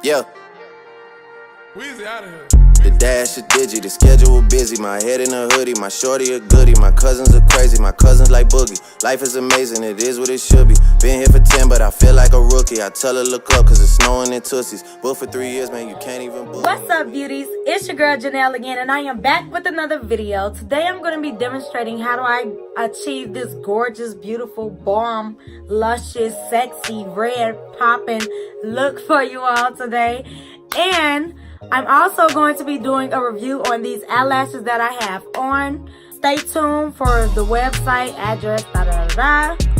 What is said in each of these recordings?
Yeah. Weezy out of here. The dash a digi, the schedule busy. My head in a hoodie, my shorty a goodie. My cousins are crazy, my cousins like Boogie. Life is amazing, it is what it should be. Been here for 10, but I feel like a rookie. I tell her look up, cause it's snowing in Tootsies. But for 3 years, man, you can't even book. What's up, beauties? It's your girl Janelle again, and I am back with another video. Today I'm going to be demonstrating how do I achieve this gorgeous, beautiful, bomb, luscious, sexy, red, popping look for you all today. And I'm also going to be doing a review on these eyelashes that I have on. Stay tuned for the website, address,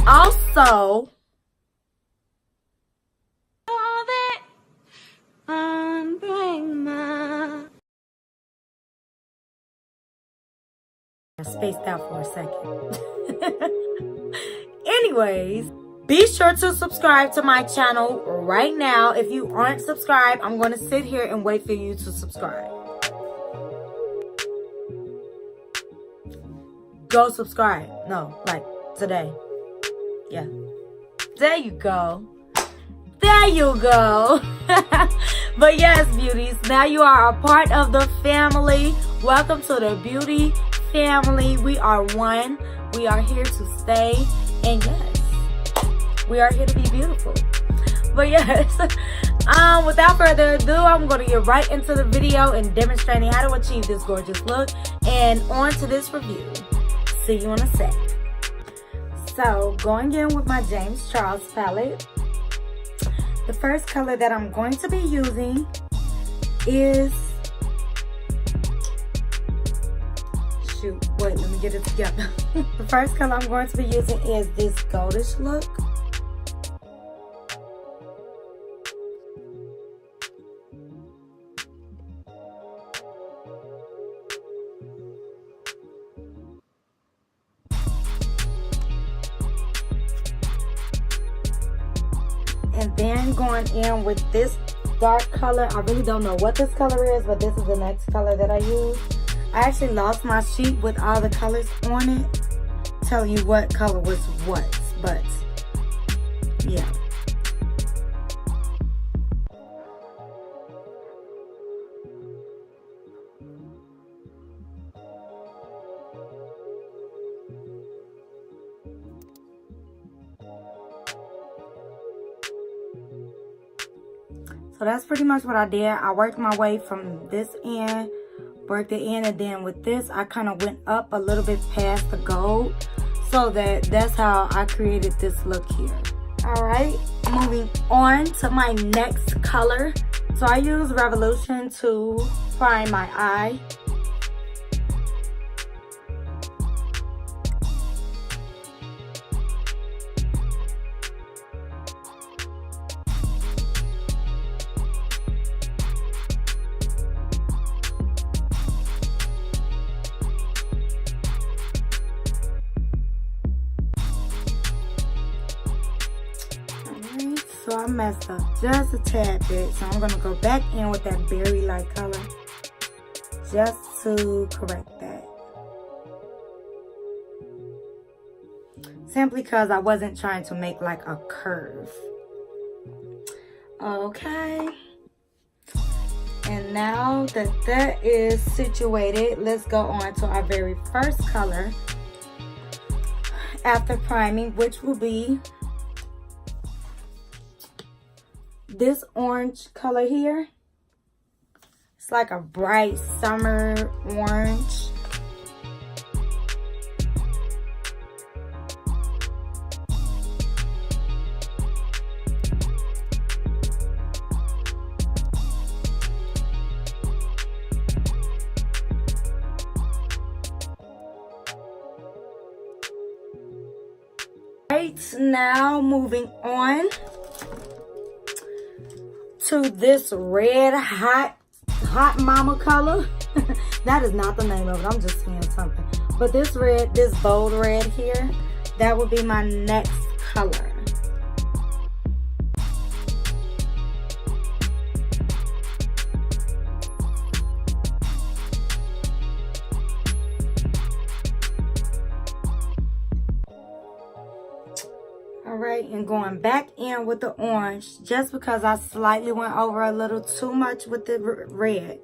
Also, I spaced out for a second. Anyways, be sure to subscribe to my channel right now. If you aren't subscribed, I'm going to sit here and wait for you to subscribe. Go subscribe. No, like today. Yeah. There you go. There you go. But yes, beauties, now you are a part of the family. Welcome to the beauty family. We are one. We are here to stay. And yes, we are here to be beautiful. But yes, without further ado, I'm going to get right into the video and demonstrating how to achieve this gorgeous look. And on to this review. See you in a sec. So, going in with my James Charles palette. The first color that I'm going to be using is... Wait, let me get it together. The first color I'm going to be using is this goldish look. And then going in with this dark color. I really don't know what this color is, but this is the next color that I use. I actually lost my sheet with all the colors on it, telling you what color was what, but yeah. So that's pretty much what I did. I worked my way from this end, worked it in, and then with this I kind of went up a little bit past the gold, so that's how I created this look here. All right, moving on to my next color. So I use Revolution to prime my eye. So I messed up just a tad bit. So I'm going to go back in with that berry light color just to correct that. Simply because I wasn't trying to make like a curve. Okay. And now that that is situated, let's go on to our very first color after priming, which will be this orange color here. It's like a bright summer orange. Right, now moving on to this red hot mama color. That is not the name of it, I'm just saying something. But this red, this bold red here, that would be my next color. right, and going back in with the orange just because I slightly went over a little too much with the red.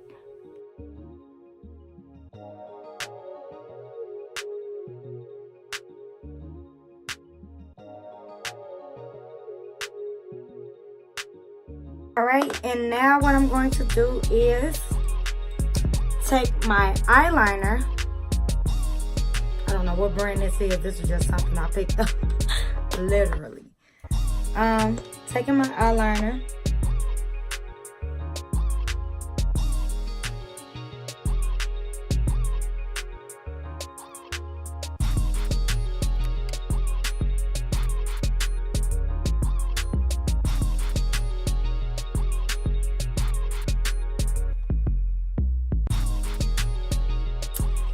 Alright, and now what I'm going to do is take my eyeliner. I don't know what brand this is. This is just something I picked up. Literally. Taking my eyeliner.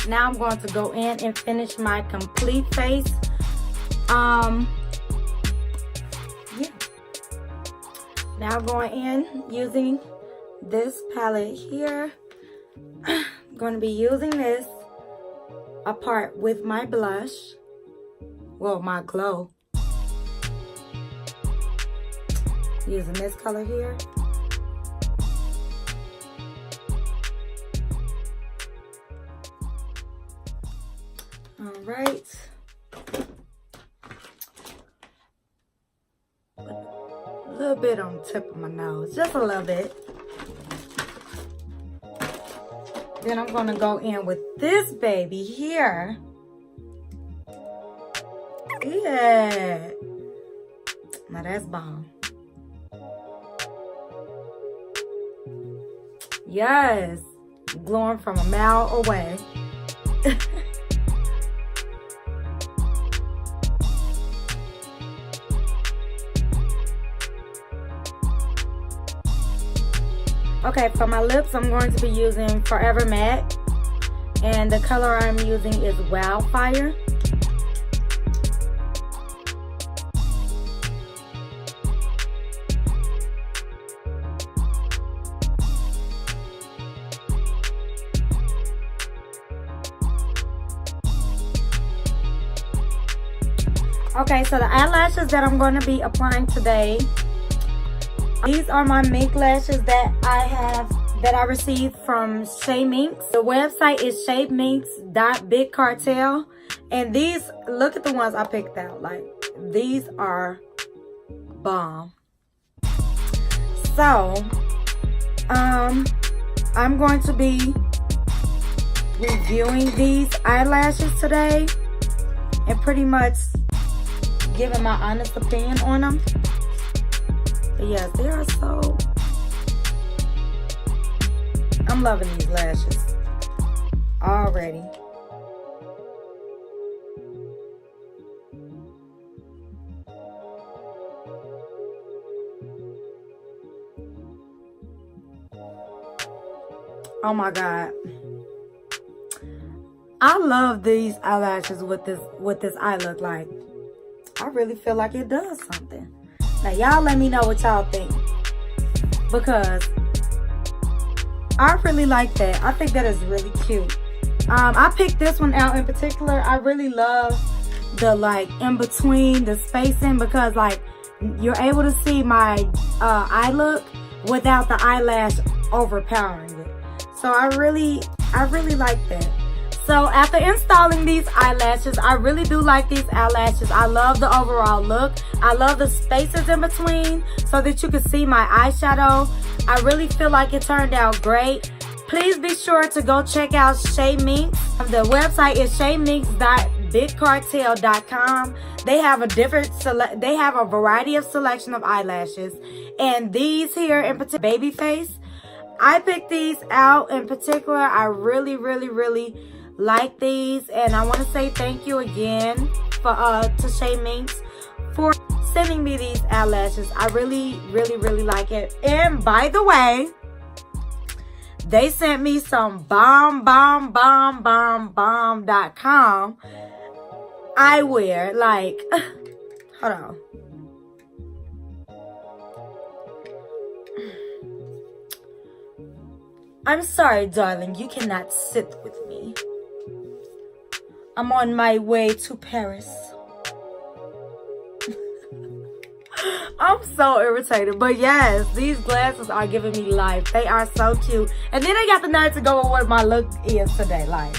Now I'm going to go in and finish my complete face. Yeah. Now going in using this palette here. I'm going to be using this apart with my blush. Well, my glow. Using this color here. All right. A little bit on the tip of my nose, just a little bit. Then I'm gonna go in with this baby here. Yeah. Now that's bomb. Yes. Glowing from a mile away. Okay, for my lips, I'm going to be using Forever Matte. And the color I'm using is Wildfire. Okay, so the eyelashes that I'm going to be applying today, these are my mink lashes that I received from Shea Minx. The website is shademinx.bigcartel. And these, look at the ones I picked out. Like, these are bomb. So, I'm going to be reviewing these eyelashes today and pretty much giving my honest opinion on them. But yes, they are so... I'm loving these lashes already. Oh my God. I love these eyelashes with this eye look. Like, I really feel like it does something. Now, y'all let me know what y'all think, because I really like that. I think that is really cute. I picked this one out in particular. I really love the, like, in between, the spacing, because, like, you're able to see my eye look without the eyelash overpowering it. So I really like that. So after installing these eyelashes, I really do like these eyelashes. I love the overall look. I love the spaces in between so that you can see my eyeshadow. I really feel like it turned out great. Please be sure to go check out Shea Minx. The website is shademinx.bigcartel.com. They have a variety of selection of eyelashes. And these here in particular, baby face, I picked these out in particular. I really like these, and I want to say thank you again to Shea Minx for sending me these eyelashes. I really like it. And by the way, they sent me some bomb.com eyewear. Like, hold on. I'm sorry, darling, you cannot sit with me. I'm on my way to Paris. I'm so irritated. But yes, these glasses are giving me life. They are so cute. And then I got the nerve to go with what my look is today. Like,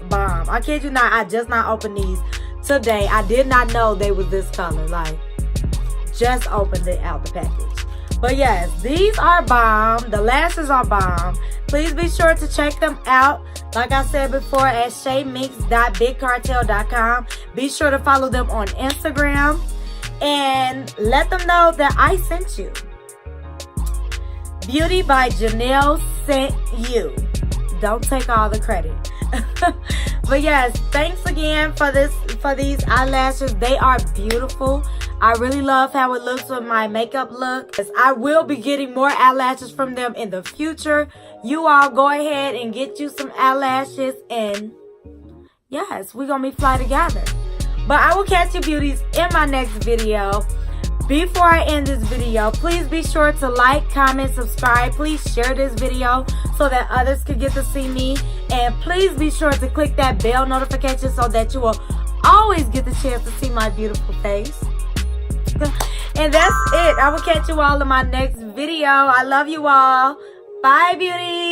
bomb. I kid you not, I just not opened these today. I did not know they was this color. Like, just opened it out the package. But yes, these are bomb. The lashes are bomb. Please be sure to check them out. Like I said before, at shaymix.bigcartel.com. Be sure to follow them on Instagram and let them know that I sent you. Beauty by Janelle sent you. Don't take all the credit. But yes, thanks again for these eyelashes. They are beautiful. I really love how it looks with my makeup look. I will be getting more eyelashes from them in the future. You all go ahead and get you some eyelashes, and yes, we're gonna be fly together. But I will catch you beauties in my next video. Before I end this video, please be sure to like, comment, subscribe. Please share this video so that others can get to see me. And please be sure to click that bell notification so that you will always get the chance to see my beautiful face. And that's it. I will catch you all in my next video. I love you all. Bye, beauties.